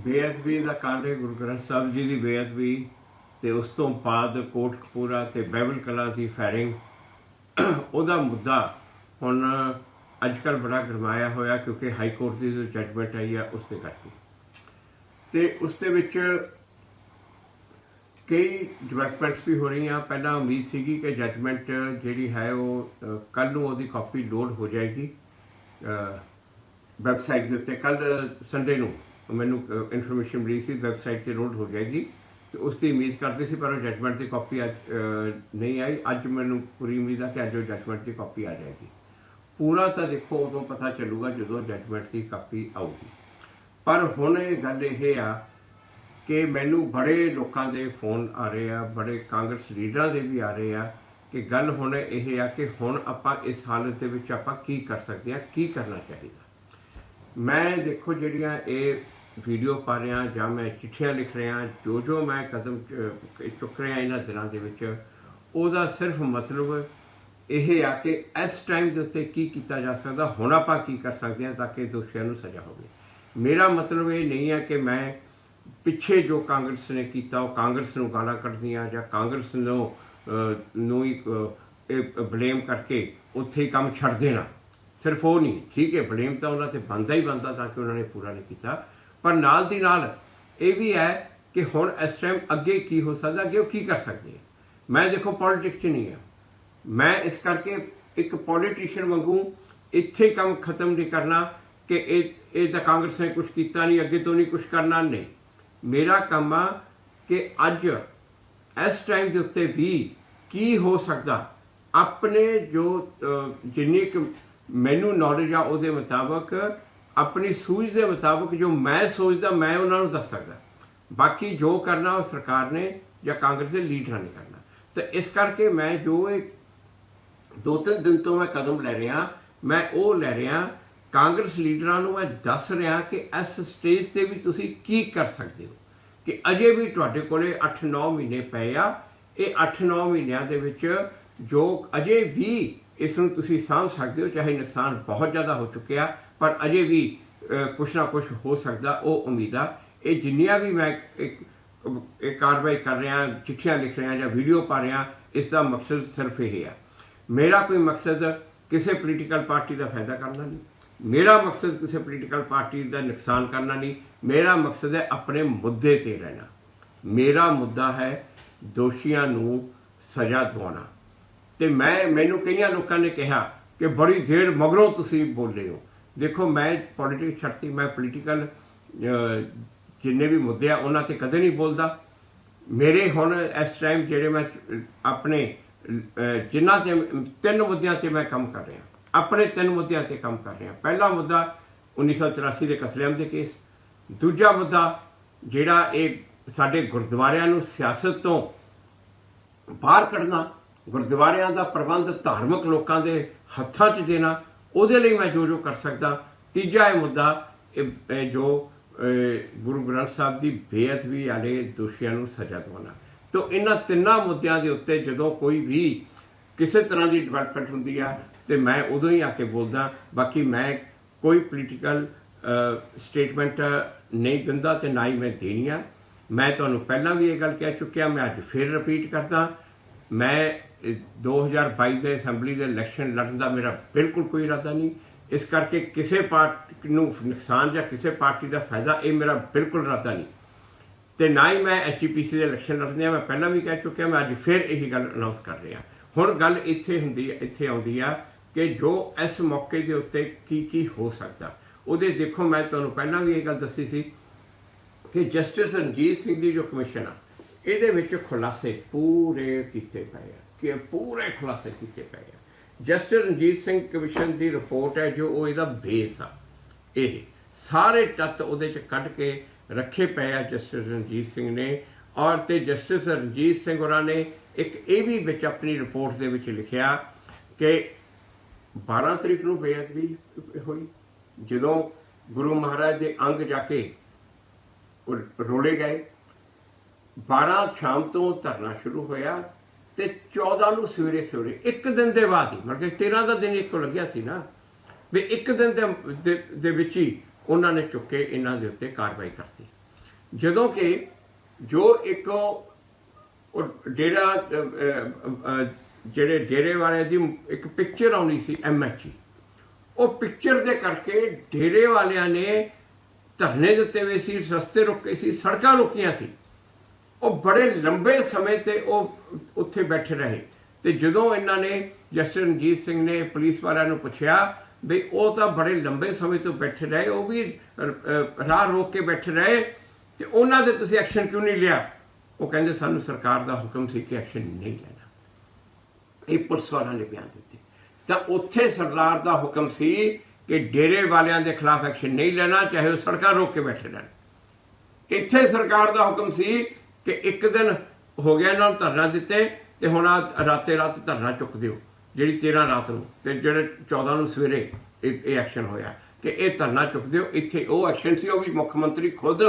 ਬੇਅਦਬੀ ਦਾ ਕਾਂਡ ਹੈ ਗੁਰੂ ਗ੍ਰੰਥ ਸਾਹਿਬ ਜੀ ਦੀ ਬੇਅਦਬੀ ਤੇ ਉਸ ਤੋਂ ਬਾਅਦ ਕੋਟਕਪੂਰਾ ਤੇ ਬਾਈਬਲ ਕਲਾਂ ਦੀ ਫਾਇਰਿੰਗ ਉਹਦਾ ਮੁੱਦਾ ਹੁਣ ਅੱਜ ਕੱਲ੍ਹ ਬੜਾ ਗਰਮਾਇਆ ਹੋਇਆ ਕਿਉਂਕਿ ਹਾਈ ਕੋਰਟ ਦੀ ਜੋ ਜੱਜਮੈਂਟ ਆਈ ਆ ਉਸ 'ਤੇ ਕਰਕੇ ਤੇ ਉਸ ਦੇ ਵਿੱਚ ਕਈ ਡਿਵੈਲਪਮੈਂਟਸ ਵੀ ਹੋ ਰਹੀਆਂ। ਪਹਿਲਾਂ ਉਮੀਦ ਸੀਗੀ ਕਿ ਜੱਜਮੈਂਟ ਜਿਹੜੀ ਹੈ ਉਹ ਕੱਲ੍ਹ ਨੂੰ ਉਹਦੀ ਕਾਪੀ ਲੋਡ ਹੋ ਜਾਏਗੀ ਵੈਬਸਾਈਟ ਦੇ ਉੱਤੇ। ਕੱਲ੍ਹ ਸੰਡੇ ਨੂੰ ਮੈਨੂੰ ਇਨਫੋਰਮੇਸ਼ਨ ਮਿਲੀ ਸੀ ਵੈਬਸਾਈਟ 'ਤੇ ਲੋਡ ਹੋ ਜਾਏਗੀ ਤੇ ਉਸ ਦੀ ਉਮੀਦ ਕਰਦੇ ਸੀ, ਪਰ ਉਹ ਜੱਜਮੈਂਟ ਦੀ ਕਾਪੀ ਅੱਜ ਨਹੀਂ ਆਈ। ਅੱਜ ਮੈਨੂੰ ਪੂਰੀ ਉਮੀਦ ਆ ਕਿ ਅੱਜ ਉਹ ਜੱਜਮੈਂਟ ਦੀ ਕਾਪੀ ਆ ਜਾਏਗੀ। ਪੂਰਾ ਤਾਂ ਦੇਖੋ ਉਦੋਂ ਪਤਾ ਚੱਲੂਗਾ ਜਦੋਂ ਜੱਜਮੈਂਟ ਦੀ ਕਾਪੀ ਆਊਗੀ। ਪਰ ਹੁਣ ਇਹ ਗੱਲ ਇਹ ਆ ਕਿ ਮੈਨੂੰ ਬੜੇ ਲੋਕਾਂ ਦੇ ਫੋਨ ਆ ਰਹੇ ਆ, ਬੜੇ ਕਾਂਗਰਸ ਲੀਡਰਾਂ ਦੇ ਵੀ ਆ ਰਹੇ ਆ ਕਿ ਗੱਲ ਹੁਣ ਇਹ ਆ ਕਿ ਹੁਣ ਆਪਾਂ ਇਸ ਹਾਲਤ ਦੇ ਵਿੱਚ ਆਪਾਂ ਕੀ ਕਰ ਸਕਦੇ ਹਾਂ, ਕੀ ਕਰਨਾ ਚਾਹੀਦਾ। ਮੈਂ ਦੇਖੋ ਜਿਹੜੀਆਂ ਇਹ ਵੀਡੀਓ ਪਾ ਰਿਹਾ ਜਾਂ ਮੈਂ ਚਿੱਠੀਆਂ ਲਿਖ ਰਿਹਾ, ਜੋ ਮੈਂ ਕਦਮ ਚੁੱਕ ਰਿਹਾ ਇਹਨਾਂ ਦਿਨਾਂ ਦੇ ਵਿੱਚ, ਉਹਦਾ ਸਿਰਫ ਮਤਲਬ ਇਹ ਆ ਕਿ ਇਸ ਟਾਈਮ ਦੇ ਉੱਤੇ ਕੀ ਕੀਤਾ ਜਾ ਸਕਦਾ, ਹੁਣ ਆਪਾਂ ਕੀ ਕਰ ਸਕਦੇ ਹਾਂ ਤਾਂ ਕਿ ਦੋਸ਼ੀਆਂ ਨੂੰ ਸਜ਼ਾ ਹੋਵੇ। ਮੇਰਾ ਮਤਲਬ ਇਹ ਨਹੀਂ ਹੈ ਕਿ ਮੈਂ ਪਿੱਛੇ ਜੋ ਕਾਂਗਰਸ ਨੇ ਕੀਤਾ ਉਹ ਕਾਂਗਰਸ ਨੂੰ ਗਾਲਾਂ ਕੱਢਦੀਆਂ ਜਾਂ ਕਾਂਗਰਸ ਨੂੰ ਹੀ ਇਹ ਬਲੇਮ ਕਰਕੇ ਉੱਥੇ ਹੀ ਕੰਮ ਛੱਡ ਦੇਣਾ। ਸਿਰਫ ਉਹ ਨਹੀਂ, ਠੀਕ ਹੈ ਬਲੇਮ ਤਾਂ ਉਹਨਾਂ 'ਤੇ ਬਣਦਾ ਹੀ ਬਣਦਾ ਤਾਂ ਕਿ ਉਹਨਾਂ ਨੇ ਪੂਰਾ ਨਹੀਂ ਕੀਤਾ, ਪਰ ਨਾਲ ਦੀ ਨਾਲ ਇਹ ਵੀ ਹੈ ਕਿ ਹੁਣ ਇਸ ਟਾਈਮ ਅੱਗੇ ਕੀ ਹੋ ਸਕਦਾ, ਅੱਗੇ ਉਹ ਕੀ ਕਰ ਸਕਦੇ। ਮੈਂ ਦੇਖੋ ਪੋਲੀਟਿਕਸ 'ਚ ਨਹੀਂ ਹਾਂ, ਮੈਂ ਇਸ ਕਰਕੇ ਇੱਕ ਪੋਲੀਟੀਸ਼ੀਅਨ ਵਾਂਗੂ ਇੱਥੇ ਕੰਮ ਖਤਮ ਨਹੀਂ ਕਰਨਾ ਕਿ ਇਹ ਤਾਂ ਕਾਂਗਰਸ ਨੇ ਕੁਛ ਕੀਤਾ ਨਹੀਂ, ਅੱਗੇ ਤੋਂ ਨਹੀਂ ਕੁਛ ਕਰਨਾ। ਨਹੀਂ, ਮੇਰਾ ਕੰਮ ਆ ਕਿ ਅੱਜ ਇਸ ਟਾਈਮ ਦੇ ਉੱਤੇ ਵੀ ਕੀ ਹੋ ਸਕਦਾ, ਆਪਣੇ ਜੋ ਜਿੰਨੀ ਕੁ ਮੈਨੂੰ ਨੌਲੇਜ ਆ ਉਹਦੇ ਮੁਤਾਬਕ, ਆਪਣੀ ਸੂਝ ਦੇ ਮੁਤਾਬਕ ਜੋ ਮੈਂ ਸੋਚਦਾ ਮੈਂ ਉਹਨਾਂ ਨੂੰ ਦੱਸ ਸਕਦਾ। ਬਾਕੀ ਜੋ ਕਰਨਾ ਉਹ ਸਰਕਾਰ ਨੇ ਜਾਂ ਕਾਂਗਰਸ ਦੇ ਲੀਡਰਾਂ ਨੇ ਕਰਨਾ। ਤਾਂ ਇਸ ਕਰਕੇ ਮੈਂ ਜੋ ਇਹ 2-3 ਦਿਨ ਤੋਂ ਮੈਂ ਕਦਮ ਲੈ ਰਿਹਾ, ਮੈਂ ਉਹ ਲੈ ਰਿਹਾ ਕਾਂਗਰਸ ਲੀਡਰਾਂ ਨੂੰ ਮੈਂ ਦੱਸ ਰਿਹਾ ਕਿ ਇਸ ਸਟੇਜ 'ਤੇ ਵੀ ਤੁਸੀਂ ਕੀ ਕਰ ਸਕਦੇ ਹੋ, ਕਿ ਅਜੇ ਵੀ ਤੁਹਾਡੇ ਕੋਲੇ 8-9 ਮਹੀਨੇ ਪਏ ਆ। ਇਹ 8-9 ਮਹੀਨਿਆਂ ਦੇ ਵਿੱਚ ਜੋ ਅਜੇ ਵੀ ਇਸ ਨੂੰ ਤੁਸੀਂ ਸਾਂਭ ਸਕਦੇ ਹੋ, ਚਾਹੇ ਨੁਕਸਾਨ ਬਹੁਤ ਜ਼ਿਆਦਾ ਹੋ ਚੁੱਕਿਆ ਪਰ ਅਜੇ ਵੀ ਕੁਛ ਨਾ ਕੁਛ ਹੋ ਸਕਦਾ, ਉਹ ਉਮੀਦ ਆ। ਇਹ ਜਿੰਨੀਆਂ ਵੀ ਮੈਂ ਇਹ ਕਾਰਵਾਈ ਕਰ ਰਿਹਾ, ਚਿੱਠੀਆਂ ਲਿਖ ਰਿਹਾ ਜਾਂ ਵੀਡੀਓ ਪਾ ਰਿਹਾ, ਇਸ ਦਾ ਮਕਸਦ ਸਿਰਫ ਇਹ ਆ। ਮੇਰਾ ਕੋਈ ਮਕਸਦ ਕਿਸੇ ਪੋਲੀਟੀਕਲ ਪਾਰਟੀ ਦਾ ਫਾਇਦਾ ਕਰਨਾ ਨਹੀਂ, ਮੇਰਾ ਮਕਸਦ ਕਿਸੇ ਪੋਲੀਟੀਕਲ ਪਾਰਟੀ ਦਾ ਨੁਕਸਾਨ ਕਰਨਾ ਨਹੀਂ। ਮੇਰਾ ਮਕਸਦ ਹੈ ਆਪਣੇ ਮੁੱਦੇ 'ਤੇ ਰਹਿਣਾ। ਮੇਰਾ ਮੁੱਦਾ ਹੈ ਦੋਸ਼ੀਆਂ ਨੂੰ ਸਜ਼ਾ ਦਿਵਾਉਣਾ। ਤੇ ਮੈਨੂੰ ਕਈਆਂ ਲੋਕਾਂ ਨੇ ਕਿਹਾ ਕਿ ਬੜੀ ਦੇਰ ਮਗਰੋਂ ਤੁਸੀਂ ਬੋਲੇ ਹੋ। ਦੇਖੋ ਮੈਂ ਪੋਲੀਟਿਕਸ ਛੱਡਤੀ, ਮੈਂ ਪੋਲੀਟੀਕਲ ਜਿੰਨੇ ਵੀ ਮੁੱਦੇ ਆ ਉਹਨਾਂ 'ਤੇ ਕਦੇ ਨਹੀਂ ਬੋਲਦਾ। ਮੇਰੇ ਹੁਣ ਇਸ ਟਾਈਮ ਜਿਹੜੇ ਮੈਂ ਆਪਣੇ ਜਿਨ੍ਹਾਂ 'ਤੇ 3 ਮੁੱਦਿਆਂ 'ਤੇ ਮੈਂ ਕੰਮ ਕਰ ਰਿਹਾ, ਆਪਣੇ 3 ਮੁੱਦਿਆਂ 'ਤੇ ਕੰਮ ਕਰ ਰਿਹਾ। ਪਹਿਲਾ ਮੁੱਦਾ 1984 ਦੇ ਕਤਲੇਆਮ ਦੇ ਕੇਸ। ਦੂਜਾ ਮੁੱਦਾ ਜਿਹੜਾ ਇਹ ਸਾਡੇ ਗੁਰਦੁਆਰਿਆਂ ਨੂੰ ਸਿਆਸਤ ਤੋਂ ਬਾਹਰ ਕੱਢਣਾ, ਗੁਰਦੁਆਰਿਆਂ ਦਾ ਪ੍ਰਬੰਧ ਧਾਰਮਿਕ ਲੋਕਾਂ ਦੇ ਹੱਥਾਂ 'ਚ ਦੇਣਾ, ਉਹਦੇ ਲਈ ਮੈਂ ਜੋ ਕਰ ਸਕਦਾ। ਤੀਜਾ ਇਹ ਮੁੱਦਾ ਇਹ ਜੋ ਗੁਰੂ ਗ੍ਰੰਥ ਸਾਹਿਬ ਦੀ ਬੇਅਦਬੀ ਵਾਲੇ ਦੋਸ਼ੀਆਂ ਨੂੰ ਸਜ਼ਾ ਦਿਵਾਉਣਾ। ਤਾਂ ਇਹਨਾਂ 3 ਮੁੱਦਿਆਂ ਦੇ ਉੱਤੇ ਜਦੋਂ ਕੋਈ ਵੀ ਕਿਸੇ ਤਰ੍ਹਾਂ ਦੀ ਡਿਵੈਲਪਮੈਂਟ ਹੁੰਦੀ ਆ ਤੇ ਮੈਂ ਉਦੋਂ ਹੀ ਆ ਕੇ ਬੋਲਦਾ। ਬਾਕੀ ਮੈਂ ਕੋਈ ਪੋਲੀਟੀਕਲ ਸਟੇਟਮੈਂਟ ਨਹੀਂ ਦਿੰਦਾ ਤੇ ਨਾ ਹੀ ਮੈਂ ਦੇਣੀ ਆ। ਮੈਂ ਤੁਹਾਨੂੰ ਪਹਿਲਾਂ ਵੀ ਇਹ ਗੱਲ ਕਹਿ ਚੁੱਕਿਆ, ਮੈਂ ਅੱਜ ਫਿਰ ਰਿਪੀਟ ਕਰਦਾ। ਮੈਂ 2022 ਦੇ ਅਸੈਂਬਲੀ ਦੇ ਇਲੈਕਸ਼ਨ ਲੜਨ ਦਾ ਮੇਰਾ ਬਿਲਕੁਲ ਕੋਈ ਇਰਾਦਾ ਨਹੀਂ। ਇਸ ਕਰਕੇ ਕਿਸੇ ਪਾਰਟੀ ਨੂੰ ਨੁਕਸਾਨ ਜਾਂ ਕਿਸੇ ਪਾਰਟੀ ਦਾ ਫਾਇਦਾ, ਇਹ ਮੇਰਾ ਬਿਲਕੁਲ ਇਰਾਦਾ ਨਹੀਂ। ਤੇ ਨਾ ਹੀ ਮੈਂ HGPC ਦੇ ਇਲੈਕਸ਼ਨ ਲੜਨੇ ਆ। ਮੈਂ ਪਹਿਲਾਂ ਵੀ ਕਹਿ ਚੁੱਕਿਆ, ਮੈਂ ਅੱਜ ਫਿਰ ਇਹੀ ਗੱਲ ਅਨਾਉਂਸ ਕਰ ਰਿਹਾ। ਹੁਣ ਗੱਲ ਇੱਥੇ ਆਉਂਦੀ ਆ ਕਿ ਜੋ ਇਸ ਮੌਕੇ ਦੇ ਉੱਤੇ ਕੀ ਹੋ ਸਕਦਾ ਉਹਦੇ। ਦੇਖੋ ਮੈਂ ਤੁਹਾਨੂੰ ਪਹਿਲਾਂ ਵੀ ਇਹ ਗੱਲ ਦੱਸੀ ਸੀ ਕਿ ਜਸਟਿਸ ਰਣਜੀਤ ਸਿੰਘ ਦੀ ਜੋ ਕਮਿਸ਼ਨ ਆ, ਇਹਦੇ ਵਿੱਚ ਖੁਲਾਸੇ ਪੂਰੇ ਕੀਤੇ ਪਏ ਆ, ਕਿ ਪੂਰੇ ਖੁਲਾਸੇ ਕੀਤੇ ਪਏ ਆ। ਜਸਟਿਸ ਰਣਜੀਤ ਸਿੰਘ ਕਮਿਸ਼ਨ ਦੀ ਰਿਪੋਰਟ ਹੈ ਜੋ ਉਹ ਇਹਦਾ ਬੇਸ ਆ। ਇਹ ਸਾਰੇ ਤੱਤ ਉਹਦੇ 'ਚ ਕੱਢ ਕੇ ਰੱਖੇ ਪਏ ਆ ਜਸਟਿਸ ਰਣਜੀਤ ਸਿੰਘ ਨੇ। ਔਰ ਤੇ ਜਸਟਿਸ ਰਣਜੀਤ ਸਿੰਘ ਹੋਰਾਂ ਨੇ ਇੱਕ ਇਹ ਵੀ ਵਿੱਚ ਆਪਣੀ ਰਿਪੋਰਟ ਦੇ ਵਿੱਚ ਲਿਖਿਆ ਕਿ 12 ਤਰੀਕ ਨੂੰ ਬੇਅਦਬੀ ਹੋਈ, ਜਦੋਂ ਗੁਰੂ ਮਹਾਰਾਜ ਦੇ ਅੰਗ ਜਾ ਕੇ ਰੋੜੇ ਗਏ। 12 ਸ਼ਾਮ ਤੋਂ ਧਰਨਾ ਸ਼ੁਰੂ ਹੋਇਆ ਤੇ 14 ਨੂੰ ਸਵੇਰੇ ਇੱਕ ਦਿਨ ਦੇ ਬਾਅਦ ਹੀ, ਮਤਲਬ ਕਿ 13 ਦਾ ਦਿਨ ਇੱਕੋ ਲੱਗਿਆ ਸੀ ਨਾ, ਵੀ ਇੱਕ ਦਿਨ ਦੇ ਵਿੱਚ ਹੀ ਉਹਨਾਂ ਨੇ ਚੁੱਕ ਕੇ ਇਹਨਾਂ ਦੇ ਉੱਤੇ ਕਾਰਵਾਈ ਕਰਤੀ। ਜਦੋਂ ਕਿ ਜੋ ਇੱਕ ਡੇਰਾ ਜਿਹੜੇ ਡੇਰੇ ਵਾਲੇ ਦੀ ਇੱਕ ਪਿਕਚਰ ਆਉਣੀ ਸੀ MHE, ਉਹ ਪਿਕਚਰ ਦੇ ਕਰਕੇ ਡੇਰੇ ਵਾਲਿਆਂ ਨੇ ਧਰਨੇ ਦਿੱਤੇ ਹੋਏ ਸੀ, ਰਸਤੇ ਰੋਕੇ ਸੀ, ਸੜਕਾਂ ਰੋਕੀਆਂ ਸੀ। ਉਹ ਬੜੇ ਲੰਬੇ ਸਮੇਂ ਤੇ ਉਹ ਉੱਥੇ ਬੈਠੇ ਰਹੇ। ਤੇ ਜਦੋਂ ਇਹਨਾਂ ਨੇ ਜਸਟਿਸ ਰਣਜੀਤ ਸਿੰਘ ਨੇ ਪੁਲਿਸ ਵਾਲਿਆਂ ਨੂੰ ਪੁੱਛਿਆ ਵੀ ਉਹ ਤਾਂ ਬੜੇ ਲੰਬੇ ਸਮੇਂ ਤੋਂ ਬੈਠੇ ਰਹੇ, ਉਹ ਵੀ ਰਾਹ ਰੋਕ ਕੇ ਬੈਠੇ ਰਹੇ, ਤੇ ਉਹਨਾਂ ਦੇ ਤੁਸੀਂ ਐਕਸ਼ਨ ਕਿਉਂ ਨਹੀਂ ਲਿਆ? ਉਹ ਕਹਿੰਦੇ ਸਾਨੂੰ ਸਰਕਾਰ ਦਾ ਹੁਕਮ ਸੀ ਕਿ ਐਕਸ਼ਨ ਨਹੀਂ ਲੈਣਾ। ਇਹ ਪੁਲਿਸ ਵਾਲਿਆਂ ਨੇ ਬਿਆਨ ਦਿੱਤੇ। ਤਾਂ ਉੱਥੇ ਸਰਦਾਰ ਦਾ ਹੁਕਮ ਸੀ ਕਿ ਡੇਰੇ ਵਾਲਿਆਂ ਦੇ ਖਿਲਾਫ ਐਕਸ਼ਨ ਨਹੀਂ ਲੈਣਾ, ਚਾਹੇ ਉਹ ਸੜਕਾਂ ਰੋਕ ਕੇ ਬੈਠੇ ਰਹਿਣ। ਇੱਥੇ ਸਰਕਾਰ ਦਾ ਹੁਕਮ ਸੀ ਕਿ ਇੱਕ ਦਿਨ ਹੋ ਗਿਆ ਇਹਨਾਂ ਨੂੰ ਧਰਨਾ ਦਿੱਤੇ, ਤੇ ਹੁਣ ਰਾਤੇ ਰਾਤ ਧਰਨਾ ਚੁੱਕ ਦਿਓ, ਜਿਹੜੀ 13 ਰਾਤ ਨੂੰ ਤੇ ਜਿਹੜੇ 14 ਨੂੰ ਸਵੇਰੇ ਇਹ ਐਕਸ਼ਨ ਹੋਇਆ ਕਿ ਇਹ ਧਰਨਾ ਚੁੱਕ ਦਿਓ। ਇੱਥੇ ਉਹ ਐਕਸ਼ਨ ਸੀ, ਉਹ ਵੀ ਮੁੱਖ ਮੰਤਰੀ ਖੁਦ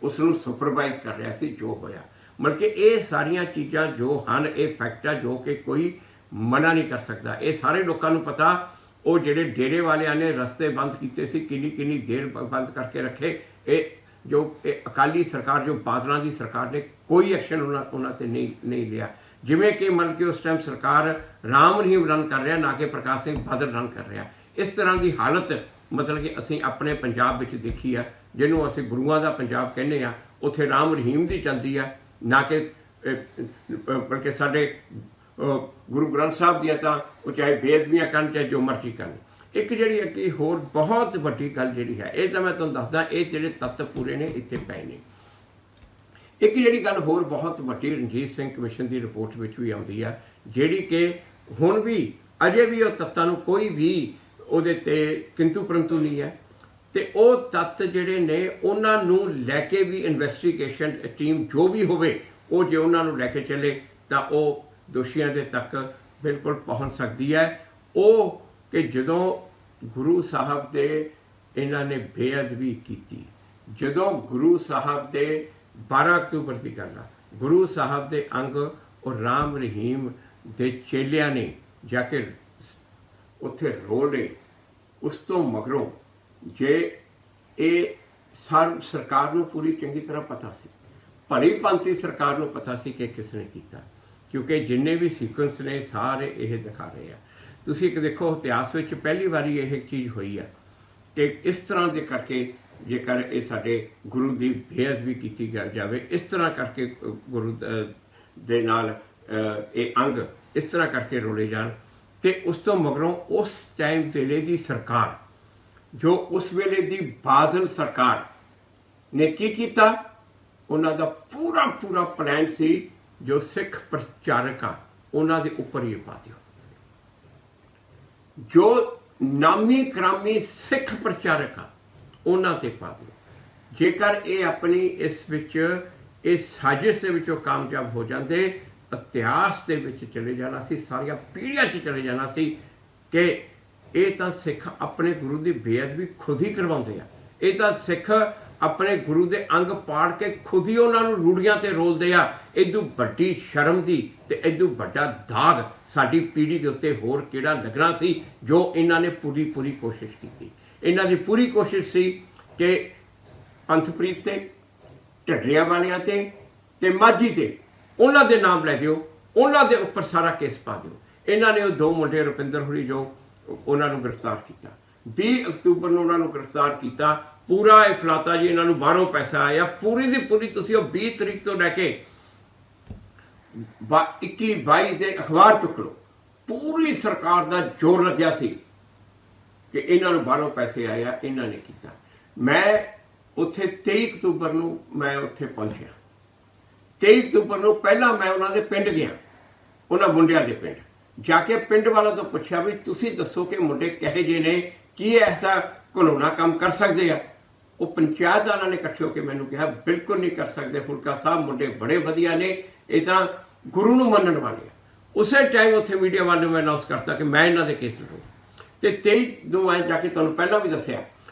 ਉਸ ਨੂੰ ਸੁਪਰਵਾਈਜ਼ ਕਰ ਰਿਹਾ ਸੀ ਜੋ ਹੋਇਆ। ਮਤਲਬ ਕਿ ਇਹ ਸਾਰੀਆਂ ਚੀਜ਼ਾਂ ਜੋ ਹਨ, ਇਹ ਫੈਕਟ ਆ ਜੋ ਕਿ ਕੋਈ ਮਨਾ ਨਹੀਂ ਕਰ ਸਕਦਾ। ਇਹ ਸਾਰੇ ਲੋਕਾਂ ਨੂੰ ਪਤਾ। ਉਹ ਜਿਹੜੇ ਡੇਰੇ ਵਾਲਿਆਂ ਨੇ ਰਸਤੇ ਬੰਦ ਕੀਤੇ ਸੀ, ਕਿੰਨੀ ਦੇਰ ਬੰਦ ਕਰਕੇ ਰੱਖੇ। ਇਹ ਅਕਾਲੀ ਸਰਕਾਰ, ਜੋ ਬਾਦਲਾਂ ਦੀ ਸਰਕਾਰ ਨੇ ਕੋਈ ਐਕਸ਼ਨ ਉਹਨਾਂ ਤੇ ਨਹੀਂ ਲਿਆ। ਜਿਵੇਂ ਕਿ ਮਤਲਬ ਕਿ ਉਸ ਟਾਈਮ ਸਰਕਾਰ ਰਾਮ ਰਹੀਮ ਰਨ ਕਰ ਰਿਹਾ, ਨਾ ਕਿ ਪ੍ਰਕਾਸ਼ ਸਿੰਘ ਬਾਦਲ ਰਨ ਕਰ ਰਿਹਾ। ਇਸ ਤਰ੍ਹਾਂ ਦੀ ਹਾਲਤ ਮਤਲਬ ਕਿ ਅਸੀਂ ਆਪਣੇ ਪੰਜਾਬ ਵਿੱਚ ਦੇਖੀ ਆ, ਜਿਹਨੂੰ ਅਸੀਂ ਗੁਰੂਆਂ ਦਾ ਪੰਜਾਬ ਕਹਿੰਦੇ ਆ। ਉੱਥੇ ਰਾਮ ਰਹੀਮ ਦੀ ਚੱਲਦੀ ਆ, ਨਾ ਕਿ ਬਲਕਿ ਸਾਡੇ ਗੁਰੂ ਗ੍ਰੰਥ ਸਾਹਿਬ ਦੀਆਂ ਤਾਂ ਉਹ ਚਾਹੇ ਬੇਅਦਬੀਆਂ ਕਰਨ, ਚਾਹੇ ਜੋ ਮਰਜ਼ੀ ਕਰਨ। ਇੱਕ ਜਿਹੜੀ ਕਿ ਹੋਰ ਬਹੁਤ ਵੱਡੀ ਗੱਲ ਜਿਹੜੀ ਹੈ, ਇਹ ਤਾਂ ਮੈਂ ਤੁਹਾਨੂੰ ਦੱਸਦਾ, ਇਹ ਜਿਹੜੇ ਤੱਤ ਪੂਰੇ ਨੇ ਇੱਥੇ ਪਏ ਨੇ। ਇੱਕ ਜਿਹੜੀ ਗੱਲ ਹੋਰ ਬਹੁਤ ਵੱਡੀ ਰਣਜੀਤ ਸਿੰਘ ਕਮਿਸ਼ਨ ਦੀ ਰਿਪੋਰਟ ਵਿੱਚ ਵੀ ਆਉਂਦੀ ਆ, ਜਿਹੜੀ ਕਿ ਹੁਣ ਵੀ ਅਜੇ ਵੀ ਉਹ ਤੱਤਾਂ ਨੂੰ ਕੋਈ ਵੀ ਉਹਦੇ ਤੇ ਕਿੰਤੂ ਪਰੰਤੂ ਨਹੀਂ ਹੈ। ਤੇ ਉਹ ਤੱਤ ਜਿਹੜੇ ਨੇ ਉਹਨਾਂ ਨੂੰ ਲੈ ਕੇ ਵੀ ਇਨਵੈਸਟੀਗੇਸ਼ਨ ਟੀਮ ਜੋ ਵੀ ਹੋਵੇ, ਉਹ ਜੇ ਉਹਨਾਂ ਨੂੰ ਲੈ ਕੇ ਚੱਲੇ ਤਾਂ ਉਹ ਦੋਸ਼ੀਆਂ ਦੇ ਤੱਕ ਬਿਲਕੁਲ ਪਹੁੰਚ ਸਕਦੀ ਹੈ। ਉਹ ਕਿ ਜਦੋਂ ਗੁਰੂ ਸਾਹਿਬ ਦੇ ਇਹਨਾਂ ਨੇ ਬੇਅਦਬੀ ਕੀਤੀ, ਜਦੋਂ ਗੁਰੂ ਸਾਹਿਬ ਦੇ 12 ਅਕਤੂਬਰ ਦੀ ਗੱਲ ਆ, ਗੁਰੂ ਸਾਹਿਬ ਦੇ ਅੰਗ ਉਹ ਰਾਮ ਰਹੀਮ ਦੇ ਚੇਲਿਆਂ ਨੇ ਜਾ ਕੇ ਉੱਥੇ ਰੋਲੇ। ਉਸ ਤੋਂ ਮਗਰੋਂ ਜੇ ਇਹ ਸਰਕਾਰ ਨੂੰ ਪੂਰੀ ਚੰਗੀ ਤਰ੍ਹਾਂ ਪਤਾ ਸੀ, ਭਲੀ ਭਾਂਤੀ ਸਰਕਾਰ ਨੂੰ ਪਤਾ ਸੀ ਕਿ ਕਿਸ ਨੇ ਕੀਤਾ, ਕਿਉਂਕਿ ਜਿੰਨੇ ਵੀ ਸੀਕੁਐਂਸ ਨੇ ਸਾਰੇ ਇਹ ਦਿਖਾ ਰਹੇ ਆ। ਤੁਸੀਂ ਇੱਕ ਦੇਖੋ, ਇਤਿਹਾਸ ਵਿੱਚ ਪਹਿਲੀ ਵਾਰੀ ਇਹ ਚੀਜ਼ ਹੋਈ ਆ ਕਿ ਇਸ ਤਰ੍ਹਾਂ ਦੇ ਕਰਕੇ ਜੇਕਰ ਇਹ ਸਾਡੇ ਗੁਰੂ ਦੀ ਬੇਅਦਬੀ ਕੀਤੀ ਜਾਵੇ, ਇਸ ਤਰ੍ਹਾਂ ਕਰਕੇ ਗੁਰੂ ਦੇ ਨਾਲ ਇਹ ਅੰਗ ਇਸ ਤਰ੍ਹਾਂ ਕਰਕੇ ਰੋਲੇ ਜਾਣ। ਤੇ ਉਸ ਤੋਂ ਮਗਰੋਂ ਉਸ ਟਾਈਮ ਵੇਲੇ ਦੀ ਸਰਕਾਰ, ਜੋ ਉਸ ਵੇਲੇ ਦੀ ਬਾਦਲ ਸਰਕਾਰ ਨੇ ਕੀ ਕੀਤਾ, ਉਹਨਾਂ ਦਾ ਪੂਰਾ ਪਲਾਨ ਸੀ ਜੋ ਸਿੱਖ ਪ੍ਰਚਾਰਕ ਆ ਉਹਨਾਂ ਦੇ ਉੱਪਰ ਹੀ ਪਾ ਦਿਓ। ਜੋ ਨਾਮੀ ਕਰਾਮੀ ਸਿੱਖ ਪ੍ਰਚਾਰਕ ਆ ਉਹਨਾਂ ਤੇ ਪਾ ਦਿਓ। ਜੇਕਰ ਇਹ ਆਪਣੀ ਇਸ ਵਿੱਚ ਇਹ ਸਾਜ਼ਿਸ਼ ਦੇ ਵਿੱਚੋਂ ਕਾਮਯਾਬ ਹੋ ਜਾਂਦੇ, ਇਤਿਹਾਸ ਦੇ ਵਿੱਚ ਚਲੇ ਜਾਣਾ ਸੀ, ਸਾਰੀਆਂ ਪੀੜ੍ਹੀਆਂ 'ਚ ਚਲੇ ਜਾਣਾ ਸੀ ਕਿ ਇਹ ਤਾਂ ਸਿੱਖ ਆਪਣੇ ਗੁਰੂ ਦੀ ਬੇਅਦਬੀ ਖੁਦ ਹੀ ਕਰਵਾਉਂਦੇ ਆ। ਇਹ ਤਾਂ ਸਿੱਖ ਆਪਣੇ ਗੁਰੂ ਦੇ ਅੰਗ ਪਾੜ ਕੇ ਖੁਦ ਹੀ ਉਹਨਾਂ ਨੂੰ ਰੂੜੀਆਂ ਤੇ ਰੋਲਦੇ ਆ। ਇਦੋਂ ਵੱਡੀ ਸ਼ਰਮ ਦੀ ਤੇ ਇਦੋਂ ਵੱਡਾ ਦਾਗ ਸਾਡੀ ਪੀੜ੍ਹੀ ਦੇ ਉੱਤੇ ਹੋਰ ਕਿਹੜਾ ਲੱਗਣਾ ਸੀ, ਜੋ ਇਹਨਾਂ ਨੇ ਪੂਰੀ ਕੋਸ਼ਿਸ਼ ਕੀਤੀ। ਇਹਨਾਂ ਦੀ ਪੂਰੀ ਕੋਸ਼ਿਸ਼ ਸੀ ਕਿ ਪੰਥਪ੍ਰੀਤ ਤੇ, ਢੱਡਰੀਆਂ ਵਾਲਿਆਂ ਤੇ ਮਾਝੀ ਤੇ ਉਹਨਾਂ ਦੇ ਨਾਮ ਲੈ ਦਿਓ, ਉਹਨਾਂ ਦੇ ਉੱਪਰ ਸਾਰਾ ਕੇਸ ਪਾ ਦਿਓ। ਇਹਨਾਂ ਨੇ ਉਹ 2 ਮੁੰਡੇ ਰੁਪਿੰਦਰ ਹੋਰੀ ਜੋ ਉਹਨਾਂ ਨੂੰ ਗ੍ਰਿਫਤਾਰ ਕੀਤਾ, 20 ਅਕਤੂਬਰ ਨੂੰ ਉਹਨਾਂ ਨੂੰ ਗ੍ਰਿਫਤਾਰ ਕੀਤਾ। ਪੂਰਾ ਇਹ ਫਲਾਤਾ ਜੀ ਇਹਨਾਂ ਨੂੰ ਬਾਹਰੋਂ ਪੈਸਾ ਆਇਆ, ਪੂਰੀ ਦੀ ਪੂਰੀ। ਤੁਸੀਂ ਉਹ 20 ਤਰੀਕ ਤੋਂ ਲੈ ਕੇ 21-22 ਦੇ ਅਖਬਾਰ ਚੁੱਕ ਲਓ, ਪੂਰੀ ਸਰਕਾਰ ਦਾ ਜ਼ੋਰ ਲੱਗਿਆ ਸੀ ਕਿ ਇਹਨਾਂ ਨੂੰ ਬਾਹਰੋਂ ਪੈਸੇ ਆਇਆ, ਇਹਨਾਂ ਨੇ ਕੀਤਾ। ਮੈਂ ਉੱਥੇ 23 ਅਕਤੂਬਰ ਨੂੰ ਮੈਂ ਉੱਥੇ ਪਹੁੰਚਿਆ। 23 ਅਕਤੂਬਰ ਨੂੰ ਪਹਿਲਾਂ ਮੈਂ ਉਹਨਾਂ ਦੇ ਪਿੰਡ ਗਿਆ, ਉਹਨਾਂ ਮੁੰਡਿਆਂ ਦੇ ਪਿੰਡ ਜਾ ਕੇ ਪਿੰਡ ਵਾਲਾ ਤੋਂ ਪੁੱਛਿਆ ਵੀ ਤੁਸੀਂ ਦੱਸੋ ਕਿ ਮੁੰਡੇ ਕਹੇ ਜਿਹੇ ਨੇ, ਕੀ ਐਸਾ ਘਿਨੌਣਾ ਕੰਮ ਕਰ ਸਕਦੇ ਆ? ਉਹ ਪੰਚਾਇਤ ਵਾਲਿਆਂ ਨੇ ਇਕੱਠੇ ਹੋ ਕੇ ਮੈਨੂੰ ਕਿਹਾ ਬਿਲਕੁਲ ਨਹੀਂ ਕਰ ਸਕਦੇ ਫੁਲਕਾ ਸਾਹਿਬ, ਮੁੰਡੇ ਬੜੇ ਵਧੀਆ ਨੇ, ਇਹ ਤਾਂ ਗੁਰੂ ਨੂੰ ਮੰਨਣ ਵਾਲੇ ਆ। ਉਸੇ ਟਾਈਮ ਉੱਥੇ ਮੀਡੀਆ ਵਾਲਿਆਂ ਨੂੰ ਮੈਂ ਅਨਾਉਂਸ ਕਰਤਾ ਕਿ ਮੈਂ ਇਹਨਾਂ ਦੇ ਕੇਸ ਲੜੂੰਗਾ। ਤੇ 23 ਨੂੰ ਮੈਂ ਜਾ ਕੇ ਤੁਹਾਨੂੰ ਪਹਿਲਾਂ ਵੀ ਦੱਸਿਆ,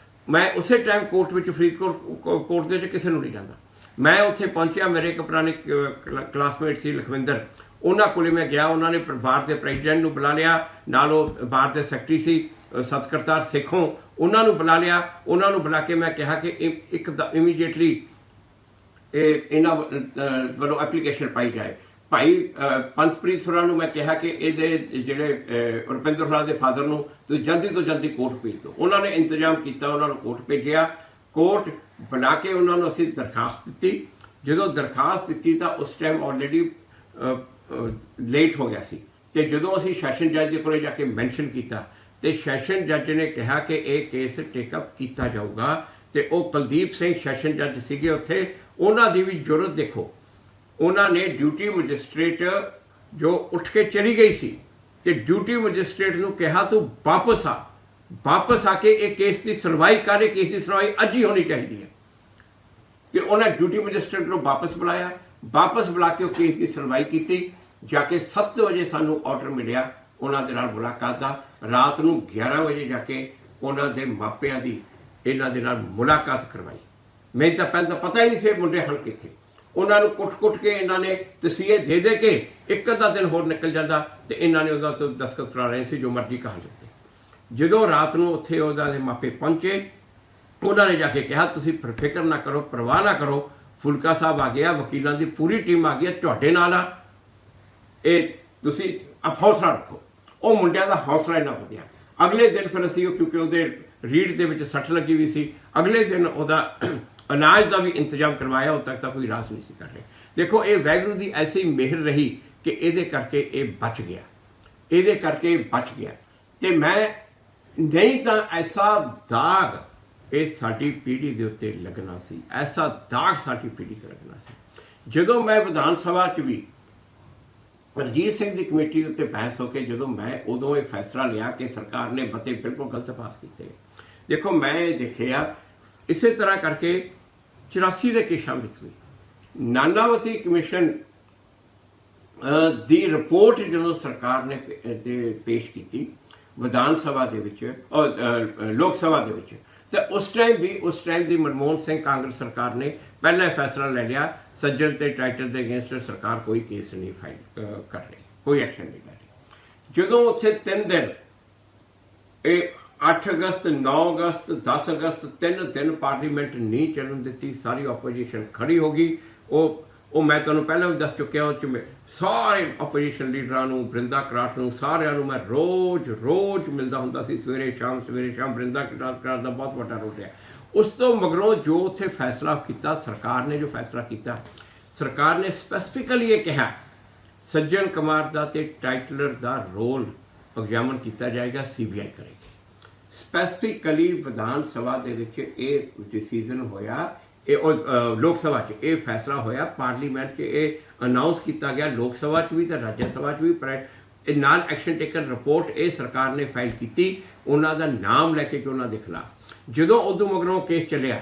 ਮੈਂ ਉਸੇ ਟਾਈਮ ਕੋਰਟ ਵਿੱਚ, ਫਰੀਦਕੋਟ ਕੋਰਟ ਦੇ ਵਿੱਚ ਕਿਸੇ ਨੂੰ ਨਹੀਂ ਜਾਂਦਾ। ਮੈਂ ਉੱਥੇ ਪਹੁੰਚਿਆ, ਮੇਰੇ ਇੱਕ ਪੁਰਾਣੇ ਕਲਾਸਮੇਟ ਸੀ ਲਖਵਿੰਦਰ, ਉਹਨਾਂ ਕੋਲੇ ਮੈਂ ਗਿਆ। ਉਹਨਾਂ ਨੇ ਬਾਰ ਦੇ ਪ੍ਰੈਜ਼ੀਡੈਂਟ ਨੂੰ ਬੁਲਾ ਲਿਆ, ਨਾਲ ਉਹ ਬਾਰ ਦੇ ਸੈਕਟਰੀ ਸੀ ਸਤਕਰਤਾਰ ਸਿੱਖੋਂ, ਉਹਨਾਂ ਨੂੰ ਬੁਲਾ ਲਿਆ। ਉਹਨਾਂ ਨੂੰ ਬੁਲਾ ਕੇ ਮੈਂ ਕਿਹਾ ਕਿ ਇੱਕ ਇਮੀਡੀਏਟਲੀ ਇਹਨਾਂ ਵੱਲੋਂ ਐਪਲੀਕੇਸ਼ਨ ਪਾਈ ਜਾਏ। ਭਾਈ ਪੰਥਪ੍ਰੀਤ ਹੋਰਾਂ ਨੂੰ ਮੈਂ ਕਿਹਾ ਕਿ ਇਹਦੇ ਜਿਹੜੇ ਰੁਪਿੰਦਰ ਹੋਰਾਂ ਦੇ ਫਾਦਰ ਨੂੰ ਤੁਸੀਂ ਜਲਦੀ ਤੋਂ ਜਲਦੀ ਕੋਰਟ ਭੇਜ ਦਿਓ। ਉਹਨਾਂ ਨੇ ਇੰਤਜ਼ਾਮ ਕੀਤਾ, ਉਹਨਾਂ ਨੂੰ ਕੋਰਟ ਭੇਜਿਆ। ਕੋਰਟ ਬੁਲਾ ਕੇ ਉਹਨਾਂ ਨੂੰ ਅਸੀਂ ਦਰਖਾਸਤ ਦਿੱਤੀ। ਜਦੋਂ ਦਰਖਾਸਤ ਦਿੱਤੀ ਤਾਂ ਉਸ ਟਾਈਮ ਆਲਰੇਡੀ ਲੇਟ ਹੋ ਗਿਆ ਸੀ, ਤੇ ਜਦੋਂ ਅਸੀਂ ਸੈਸ਼ਨ ਜੱਜ ਦੇ ਕੋਲੇ ਜਾ ਕੇ ਮੈਂਸ਼ਨ ਕੀਤਾ ਤੇ ਸੈਸ਼ਨ ਜੱਜ ਨੇ ਕਿਹਾ ਕਿ ਇਹ ਕੇਸ ਟੇਕਅਪ ਕੀਤਾ ਜਾਊਗਾ। ਤੇ ਉਹ ਕੁਲਦੀਪ ਸਿੰਘ ਸੈਸ਼ਨ ਜੱਜ ਸੀਗੇ ਉੱਥੇ, ਉਹਨਾਂ ਦੀ ਵੀ ਜ਼ਰੂਰਤ ਦੇਖੋ। ਉਹਨਾਂ ਨੇ ਡਿਊਟੀ ਮੈਜਿਸਟ੍ਰੇਟ ਜੋ ਉੱਠ ਕੇ ਚਲੀ ਗਈ ਸੀ ਤੇ ਡਿਊਟੀ ਮੈਜਿਸਟ੍ਰੇਟ ਨੂੰ ਕਿਹਾ ਤੂੰ ਵਾਪਸ ਆ ਕੇ ਇਹ ਕੇਸ ਦੀ ਸੁਣਵਾਈ ਕਰ। ਇਹ ਕੇਸ ਦੀ ਸੁਣਵਾਈ ਅੱਜ ਹੀ ਹੋਣੀ ਚਾਹੀਦੀ ਹੈ। ਤੇ ਉਹਨਾਂ ਡਿਊਟੀ ਮੈਜਿਸਟ੍ਰੇਟ ਨੂੰ ਵਾਪਸ ਬੁਲਾਇਆ। ਵਾਪਸ ਬੁਲਾ ਕੇ ਉਹ ਕੇਸ ਦੀ ਸੁਣਵਾਈ ਕੀਤੀ। ਜਾ ਕੇ 7 ਵਜੇ ਸਾਨੂੰ ਆਰਡਰ ਮਿਲਿਆ ਉਹਨਾਂ ਦੇ ਨਾਲ ਮੁਲਾਕਾਤ ਦਾ। ਰਾਤ ਨੂੰ 11 ਵਜੇ ਜਾ ਕੇ ਉਹਨਾਂ ਦੇ ਮਾਪਿਆਂ ਦੀ ਇਹਨਾਂ ਦੇ ਨਾਲ ਮੁਲਾਕਾਤ ਕਰਵਾਈ। ਮੈਨੂੰ ਤਾਂ ਪਹਿਲਾਂ ਪਤਾ ਹੀ ਨਹੀਂ ਸੀ ਮੁੰਡੇ ਹਨ ਕਿੱਥੇ। ਉਹਨਾਂ ਨੂੰ ਕੁੱਟ ਕੇ ਇਹਨਾਂ ਨੇ ਤਸੀਹੇ ਦੇ ਕੇ ਇੱਕ ਅੱਧਾ ਦਿਨ ਹੋਰ ਨਿਕਲ ਜਾਂਦਾ ਤੇ ਇਹਨਾਂ ਨੇ ਉਹਦਾ ਤੋਂ ਦਸਤਖਤ ਕਰਾ ਰਹੇ ਸੀ ਜੋ ਮਰਜ਼ੀ ਕਹਾ ਜਾਂਦੇ। ਜਦੋਂ ਰਾਤ ਨੂੰ ਉੱਥੇ ਉਹਦਾ ਦੇ ਮਾਪੇ ਪਹੁੰਚੇ, ਉਹਨਾਂ ਨੇ ਜਾ ਕੇ ਕਿਹਾ ਤੁਸੀਂ ਫਿਕਰ ਨਾ ਕਰੋ, ਪਰਵਾਹ ਨਾ ਕਰੋ, ਫੁਲਕਾ ਸਾਹਿਬ ਆ ਗਿਆ, ਵਕੀਲਾਂ ਦੀ ਪੂਰੀ ਟੀਮ ਆ ਗਈ, ਤੁਹਾਡੇ ਨਾਲ ਆ, ਇਹ ਤੁਸੀਂ ਹੌਸਲਾ ਰੱਖੋ। ਉਹ ਮੁੰਡਿਆਂ ਦਾ ਹੌਸਲਾ ਇੰਨਾ ਵਧਿਆ। ਅਗਲੇ ਦਿਨ ਫਿਰ ਅਸੀਂ ਕਿਉਂਕਿ ਉਹਦੇ ਰੀੜ੍ਹ ਦੇ ਵਿੱਚ ਸੱਟ ਲੱਗੀ ਹੋਈ ਸੀ, ਅਗਲੇ ਦਿਨ ਉਹਦਾ ਅਨਾਜ ਦਾ ਵੀ ਇੰਤਜ਼ਾਮ ਕਰਵਾਇਆ। ਉਦੋਂ ਤੱਕ ਤਾਂ ਕੋਈ ਇਲਾਜ ਨਹੀਂ ਸੀ ਕਰ ਰਹੇ। ਦੇਖੋ ਇਹ ਵਾਹਿਗੁਰੂ ਦੀ ਐਸੀ ਮਿਹਰ ਰਹੀ ਕਿ ਇਹਦੇ ਕਰਕੇ ਇਹ ਬਚ ਗਿਆ, ਇਹਦੇ ਕਰਕੇ ਬਚ ਗਿਆ। ਤੇ ਮੈਂ ਨਹੀਂ ਤਾਂ ਐਸਾ ਦਾਗ ਇਹ ਸਾਡੀ ਪੀੜ੍ਹੀ ਦੇ ਉੱਤੇ ਲੱਗਣਾ ਸੀ, ਐਸਾ ਦਾਗ ਸਾਡੀ ਪੀੜ੍ਹੀ ਤੇ ਲੱਗਣਾ ਸੀ। ਜਦੋਂ ਮੈਂ ਵਿਧਾਨ ਸਭਾ 'ਚ ਵੀ ਰਣਜੀਤ ਸਿੰਘ ਦੀ ਕਮੇਟੀ ਉੱਤੇ ਬਹਿਸ ਹੋ ਕੇ ਜਦੋਂ ਮੈਂ ਉਦੋਂ ਇਹ ਫੈਸਲਾ ਲਿਆ ਕਿ ਸਰਕਾਰ ਨੇ ਮਤੇ ਬਿਲਕੁਲ ਗਲਤ ਪਾਸ ਕੀਤੇ। ਦੇਖੋ ਮੈਂ ਇਹ ਦੇਖਿਆ ਇਸੇ ਤਰ੍ਹਾਂ ਕਰਕੇ 84 ਦੇ ਕੇਸਾਂ ਵਿੱਚ ਵੀ ਨਾਨਾਵਤੀ ਕਮਿਸ਼ਨ ਦੀ ਰਿਪੋਰਟ ਜਦੋਂ ਸਰਕਾਰ ਨੇ ਪੇਸ਼ ਕੀਤੀ ਵਿਧਾਨ ਸਭਾ ਦੇ ਵਿੱਚ ਲੋਕ ਸਭਾ ਦੇ ਵਿੱਚ, ਤਾਂ ਉਸ ਟਾਈਮ ਦੀ ਮਨਮੋਹਨ ਸਿੰਘ ਕਾਂਗਰਸ ਸਰਕਾਰ ਨੇ ਪਹਿਲਾਂ ਫੈਸਲਾ ਲੈ ਲਿਆ ਸੱਜਣ ਤੇ ਟਾਈਟਲ ਦੇ ਅਗੇਂਸਟ ਸਰਕਾਰ ਕੋਈ ਕੇਸ ਨਹੀਂ ਫਾਈਲ ਕਰ ਰਹੀ, ਕੋਈ ਐਕਸ਼ਨ ਨਹੀਂ ਲੈ ਰਹੀ। ਜਦੋਂ ਉੱਥੇ 3 ਦਿਨ ਇਹ 8 ਅਗਸਤ 9 ਅਗਸਤ 10 ਅਗਸਤ 3 ਦਿਨ ਪਾਰਲੀਮੈਂਟ ਨਹੀਂ ਚੱਲਣ ਦਿੱਤੀ, ਸਾਰੀ ਆਪੋਜੀਸ਼ਨ ਖੜੀ ਹੋ ਗਈ। ਉਹ ਮੈਂ ਤੁਹਾਨੂੰ ਪਹਿਲਾਂ ਵੀ ਦੱਸ ਚੁੱਕਿਆ, ਉਹ 'ਚ ਸਾਰੇ ਆਪੋਜੀਸ਼ਨ ਲੀਡਰਾਂ ਨੂੰ, ਬਰਿੰਦਾ ਕਰਾਟ ਨੂੰ, ਸਾਰਿਆਂ ਨੂੰ ਮੈਂ ਰੋਜ਼ ਮਿਲਦਾ ਹੁੰਦਾ ਸੀ, ਸਵੇਰੇ ਸ਼ਾਮ। ਬਰਿੰਦਾ ਕਰਾਟ ਦਾ ਬਹੁਤ ਵੱਡਾ ਰੋਲ ਹੈ। ਉਸ ਤੋਂ ਮਗਰੋਂ ਜੋ ਉੱਥੇ ਫੈਸਲਾ ਕੀਤਾ ਸਰਕਾਰ ਨੇ, ਜੋ ਫੈਸਲਾ ਕੀਤਾ ਸਰਕਾਰ ਨੇ ਸਪੈਸੀਫਿਕਲੀ ਇਹ ਕਿਹਾ ਸੱਜਣ ਕੁਮਾਰ ਦਾ ਤੇ ਟਾਈਟਲਰ ਦਾ ਰੋਲ ਐਗਜ਼ਾਮਨ ਕੀਤਾ ਜਾਏਗਾ, CBI ਕਰੇਗੀ। ਸਪੈਸੀਫਿਕਲੀ ਵਿਧਾਨ ਸਭਾ ਦੇ ਵਿੱਚ ਇਹ ਡਿਸੀਜ਼ਨ ਹੋਇਆ, ਇਹ ਲੋਕ ਸਭਾ 'ਚ ਇਹ ਫੈਸਲਾ ਹੋਇਆ, ਪਾਰਲੀਮੈਂਟ 'ਚ ਇਹ ਅਨਾਉਂਸ ਕੀਤਾ ਗਿਆ, ਲੋਕ ਸਭਾ 'ਚ ਵੀ ਤੇ ਰਾਜ ਸਭਾ 'ਚ ਵੀ। ਇਹ ਨਾਲ ਐਕਸ਼ਨ ਟੇਕਨ ਰਿਪੋਰਟ ਇਹ ਸਰਕਾਰ ਨੇ ਫਾਈਲ ਕੀਤੀ ਉਹਨਾਂ ਦਾ ਨਾਮ ਲੈ ਕੇ ਕਿ ਉਹਨਾਂ ਦੇ ਖਿਲਾਫ। ਜਦੋਂ ਉਦੋਂ ਮਗਰੋਂ ਕੇਸ ਚੱਲਿਆ,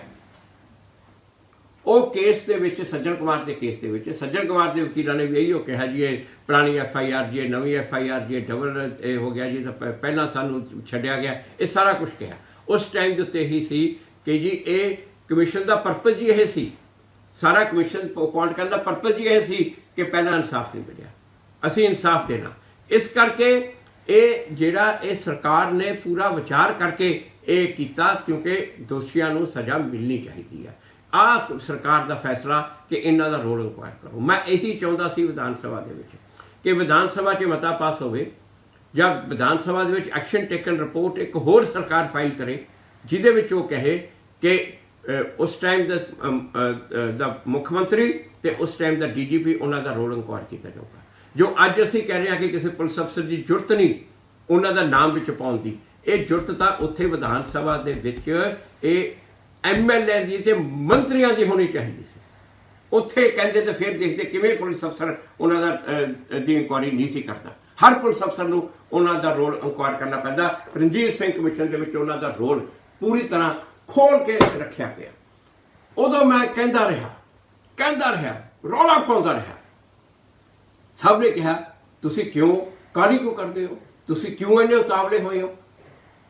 ਉਹ ਕੇਸ ਦੇ ਵਿੱਚ ਸੱਜਣ ਕੁਮਾਰ ਦੇ ਕੇਸ ਦੇ ਵਿੱਚ ਸੱਜਣ ਕੁਮਾਰ ਦੇ ਵਕੀਲਾਂ ਨੇ ਵੀ ਇਹੀ ਕਿਹਾ ਜੀ ਇਹ ਪੁਰਾਣੀ FIR ਜੀ, ਨਵੀਂ FIR ਜੀ, ਡਬਲ ਇਹ ਹੋ ਗਿਆ ਜੀ, ਤਾਂ ਪਹਿਲਾਂ ਸਾਨੂੰ ਛੱਡਿਆ ਗਿਆ, ਇਹ ਸਾਰਾ ਕੁਝ ਕਿਹਾ। ਉਸ ਟਾਈਮ ਦੇ ਉੱਤੇ ਹੀ ਸੀ ਕਿ ਜੀ ਇਹ ਕਮਿਸ਼ਨ ਦਾ ਪਰਪਸ ਜੀ ਇਹ ਸੀ, ਸਾਰਾ ਕਮਿਸ਼ਨ ਅਪਾਇੰਟ ਕਰਨ ਦਾ ਪਰਪਸ ਜੀ ਇਹ ਸੀ ਕਿ ਪਹਿਲਾਂ ਇਨਸਾਫ ਨਹੀਂ ਮਿਲਿਆ, ਅਸੀਂ ਇਨਸਾਫ ਦੇਣਾ। ਇਸ ਕਰਕੇ ਇਹ ਜਿਹੜਾ ਇਹ ਸਰਕਾਰ ਨੇ ਪੂਰਾ ਵਿਚਾਰ ਕਰਕੇ ਇਹ ਕੀਤਾ, ਕਿਉਂਕਿ ਦੋਸ਼ੀਆਂ ਨੂੰ ਸਜ਼ਾ ਮਿਲਣੀ ਚਾਹੀਦੀ ਹੈ। ਆਹ ਸਰਕਾਰ ਦਾ ਫੈਸਲਾ ਕਿ ਇਹਨਾਂ ਦਾ ਰੋਲ ਇਨਕੁਆਇਰ ਕਰੋ। ਮੈਂ ਇਹੀ ਚਾਹੁੰਦਾ ਸੀ ਵਿਧਾਨ ਸਭਾ ਦੇ ਵਿੱਚ ਕਿ ਵਿਧਾਨ ਸਭਾ 'ਚ ਮਤਾ ਪਾਸ ਹੋਵੇ ਜਾਂ ਵਿਧਾਨ ਸਭਾ ਦੇ ਵਿੱਚ ਐਕਸ਼ਨ ਟੇਕਨ ਰਿਪੋਰਟ ਇੱਕ ਹੋਰ ਸਰਕਾਰ ਫਾਈਲ ਕਰੇ, ਜਿਹਦੇ ਵਿੱਚ ਉਹ ਕਹੇ ਕਿ ਉਸ ਟਾਈਮ ਦਾ ਮੁੱਖ ਮੰਤਰੀ ਤੇ ਉਸ ਟਾਈਮ ਦਾ DGP ਉਹਨਾਂ ਦਾ ਰੋਲ ਇਨਕੁਆਇਰ ਕੀਤਾ ਜਾਊਗਾ। ਜੋ ਅੱਜ ਅਸੀਂ ਕਹਿ ਰਹੇ ਹਾਂ ਕਿ ਕਿਸੇ ਪੁਲਿਸ ਅਫਸਰ ਦੀ ਜ਼ਰੂਰਤ ਨਹੀਂ ਉਹਨਾਂ ਦਾ ਨਾਮ ਵਿੱਚ ਪਾਉਣ ਦੀ, ਇਹ ਜ਼ਰੂਰਤ ਤਾਂ ਉੱਥੇ ਵਿਧਾਨ ਸਭਾ ਦੇ ਵਿੱਚ ਇਹ MLA ਦੀ ਤੇ ਮੰਤਰੀਆਂ ਦੀ ਹੋਣੀ ਚਾਹੀਦੀ ਸੀ। ਉੱਥੇ ਕਹਿੰਦੇ ਤੇ ਫਿਰ ਦੇਖਦੇ ਕਿਵੇਂ ਪੁਲਿਸ ਅਫਸਰ ਉਹਨਾਂ ਦਾ ਦੀ ਇਨਕੁਆਇਰੀ ਨਹੀਂ ਸੀ ਕਰਦਾ। ਹਰ ਪੁਲਿਸ ਅਫਸਰ ਨੂੰ ਉਹਨਾਂ ਦਾ ਰੋਲ ਇਨਕੁਆਇਰ ਕਰਨਾ ਪੈਂਦਾ। ਰਣਜੀਤ ਸਿੰਘ ਕਮਿਸ਼ਨ ਦੇ ਵਿੱਚ ਉਹਨਾਂ ਦਾ ਰੋਲ ਪੂਰੀ ਤਰ੍ਹਾਂ ਖੋਲ ਕੇ ਰੱਖਿਆ ਪਿਆ। ਉਦੋਂ ਮੈਂ ਕਹਿੰਦਾ ਰਿਹਾ, ਰੌਲਾ ਪਾਉਂਦਾ ਰਿਹਾ। ਸਭ ਨੇ ਕਿਹਾ ਤੁਸੀਂ ਕਿਉਂ ਕਾਹਲੀ ਕਿਉਂ ਕਰਦੇ ਹੋ, ਤੁਸੀਂ ਕਿਉਂ ਇੰਨੇ ਉਤਾਵਲੇ ਹੋਏ ਹੋ।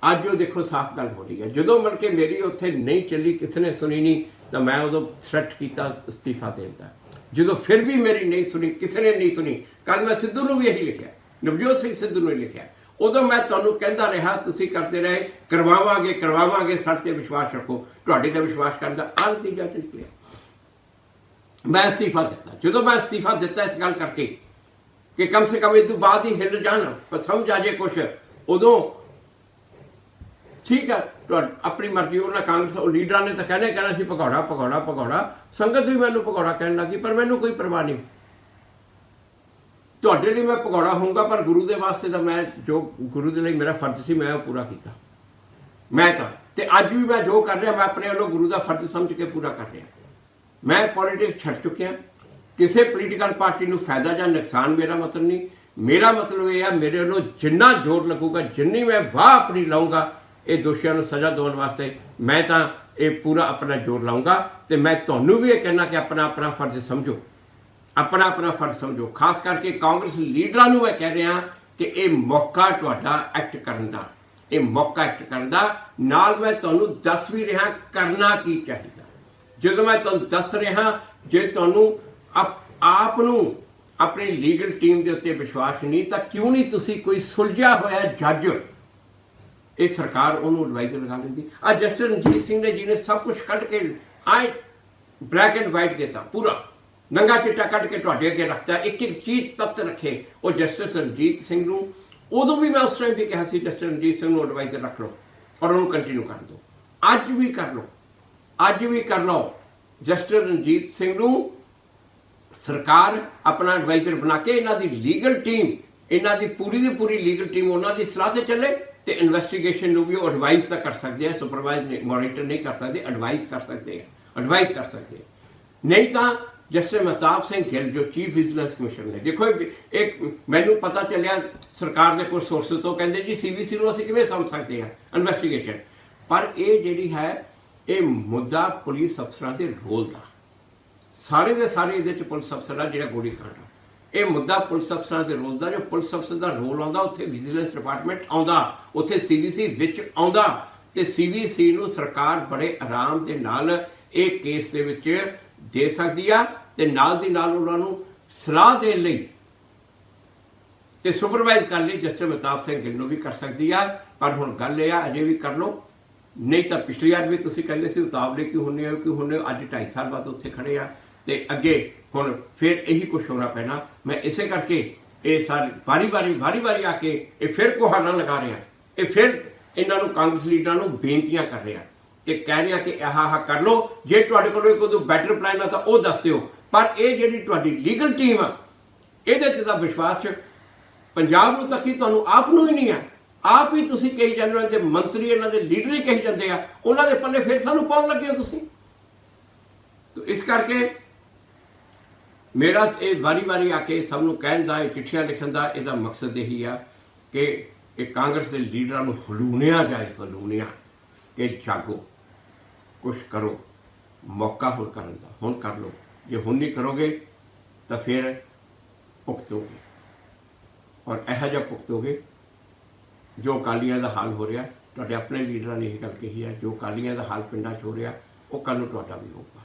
ਅੱਜ ਉਹ ਦੇਖੋ ਸਾਫ਼ ਗੱਲ ਹੋ ਰਹੀ ਹੈ। ਜਦੋਂ ਮਿਲ ਕੇ ਮੇਰੀ ਉੱਥੇ ਨਹੀਂ ਚੱਲੀ, ਕਿਸੇ ਨੇ ਸੁਣੀ ਨਹੀਂ, ਤਾਂ ਮੈਂ ਉਦੋਂ ਥ੍ਰੈਟ ਕੀਤਾ ਅਸਤੀਫਾ ਦੇਣ ਦਾ। ਜਦੋਂ ਫਿਰ ਵੀ ਮੇਰੀ ਨਹੀਂ ਸੁਣੀ, ਕਿਸੇ ਨੇ ਨਹੀਂ ਸੁਣੀ, ਕੱਲ ਮੈਂ ਸਿੱਧੂ ਨੂੰ ਵੀ ਇਹੀ ਲਿਖਿਆ, ਨਵਜੋਤ ਸਿੰਘ ਸਿੱਧੂ ਨੂੰ ਲਿਖਿਆ। ਉਦੋਂ ਮੈਂ ਤੁਹਾਨੂੰ ਕਹਿੰਦਾ ਰਿਹਾ ਤੁਸੀਂ ਕਰਦੇ ਰਹੇ ਕਰਵਾਵਾਂਗੇ, ਸਾਡੇ ਤੇ ਵਿਸ਼ਵਾਸ ਰੱਖੋ। ਤੁਹਾਡੇ ਤੇ ਵਿਸ਼ਵਾਸ ਕਰਨ ਦਾ ਆਹ ਨਤੀਜਾ ਨਿਕਲਿਆ। मैं अस्तीफा दिता। जो मैं अस्तीफा दिता इस गल करके कि कम से कम इस बाद ही हिल जान, पर समझ आ जाए कुछ, उदों ठीक है अपनी मर्जी। उन्होंने कांग्रेस लीडर ने तो कहना सी भगौड़ा भगौड़ा भगौड़ा, संगत भी मैनू भगौड़ा कहन लगी, पर मैनू कोई परवाह नहीं। तुहाडे लिए मैं भगौड़ा होऊंगा, पर गुरु के वास्ते तो मैं जो गुरु के लिए मेरा फर्ज सी मैं पूरा किया। मैं तो अज भी मैं जो कर रहा मैं अपने वालों गुरु का फर्ज समझ के पूरा कर रहा। मैं पॉलिटिक्स छड़ चुकिया, किसी पोलीटिकल पार्टी को फायदा या नुकसान मेरा मतलब नहीं। मेरा मतलब यह है मेरे वालों जिन्ना जोर लगूगा, जिन्नी मैं वाह अपनी लाऊंगा ये दोषियों को सजा देने वास्ते, मैं तो ये पूरा अपना जोर लाऊंगा। तो मैं तुहानू भी ये कहना कि अपना अपना फर्ज समझो, अपना अपना फर्ज समझो। खास करके कांग्रेस लीडरां नूं मैं कह रहा कि यह मौका तुहाडा एक्ट करन दा, ये मौका एक्ट करन दा। नाल मैं तुहानू दस भी रहा करना की चाहिए। जो मैं तुहानू दस रहा, जे तुहानू आप अपनी लीगल टीम के उत्ते विश्वास नहीं, तो क्यों नहीं तुसी कोई सुलझिया होया जज, ये सरकार उन्होंने एडवाइजर लगा लेंदी। आज जस्टिस रणजीत सिंह ने जी ने सब कुछ कट के आए ब्लैक एंड वाइट देता, पूरा नंगा चिट्टा कट के तुहाडे अगे रखता, एक एक चीज तत्त रखे। और जस्टिस रणजीत सिंह नूं उदों भी मैं उस टाइम भी कहा सी जस्टिस रणजीत सिंह नूं एडवाइजर रख लो और उन्होंने कंटिन्यू कर दो। अज भी कर लो, अज भी कर लो। जस्टिस रणजीत सिंह नूं सरकार अपना एडवाइजर बना के इन्हां दी लीगल टीम, इन्हां दी पूरी लीगल टीम उन्हां दी सलाह ते चले, तो इन्वेस्टिगेशन भी वो एडवाइस तो कर सकते हैं, सुपरवाइज मॉनिटर नहीं कर सकते, एडवाइस कर सकते हैं, एडवाइस कर सकते हैं। नहीं तो जस्टिस महताब सिंह गिल जो चीफ विजिलेंस कमिश्नर ने, देखो एक मैनू पता चलिया सरकार के कुछ सोर्स तो कहते जी CBC को असीं किवें समझ सकते हैं इन्वेस्टिगेशन, पर यह जिहड़ी है ये मुद्दा पुलिस अफसरां दे रोल का, सारे के सारे ये पुलिस अफसर है जो गोली कांड, ये मुद्दा पुलिस अफसर के रोल का। जो पुलिस अफसर का रोल आता उत्थे विजिलेंस डिपार्टमेंट आता, उत्थे CBC विच आउंदा, ते CBC नूं सरकार बड़े आराम के नाल एक केस दे विच दे सकती है, ते नाल दी नाल उन्हां नूं सलाह देण लई ते सुपरवाइज कर लई जस्टिस महताब सिंह गिल नूं भी कर सकती है। पर हुण गल यह अजे भी कर लो, नहीं तो पिछली बार भी तुसीं कहंदे सी उतावले क्यों हुंदे हो, अज 2.5 साल बाद उत्थे खड़े आ, ते अगे हुण फिर यही कुछ होना पैना। मैं इसे करके ये सारी बारी बारी आके ये फिर कुहाड़ा लगा रहा, ये फिर इन्हां नूं कांग्रेस लीडरां नूं बेनतियां कर रहा, कि कह रहा कि आह कर लो, जे तुहाडे कोल कोई बैटर प्लान है तो वह दस दिओ। पर यह जिहड़ी तुहाडी लीगल टीम आ इहदे ते तां विश्वास पंजाब नूं तक ही तुहानूं आप नूं ही नहीं है, आप ही तुसीं कही जांदे हो, इन्हां मंत्री इन्हां दे लीडर ही कही जांदे आ, उन्हां दे पल्ले फिर सानूं पाउण लगे हो तुसीं। तो इस करके मेरा ये बारी आके सबनों कहन का, चिट्ठियां लिखन का इसका मकसद यही है कि कांग्रेस के लीडरां नूं हलूणिया जाए, हलूणिया कि जागो, कुछ करो, मौका हुण करन दा, हुण कर लो। जे हुण नहीं करोगे तो फिर भुगतोगे, और इहो जिहा भुगतोगे जो अकालियां दा हाल हो रहा। तुहाडे अपने लीडरां ने यह गल कही है, जो अकालियां दा हाल पिंडां 'च हो रहा वो कल नूं तुहाडा भी होगा।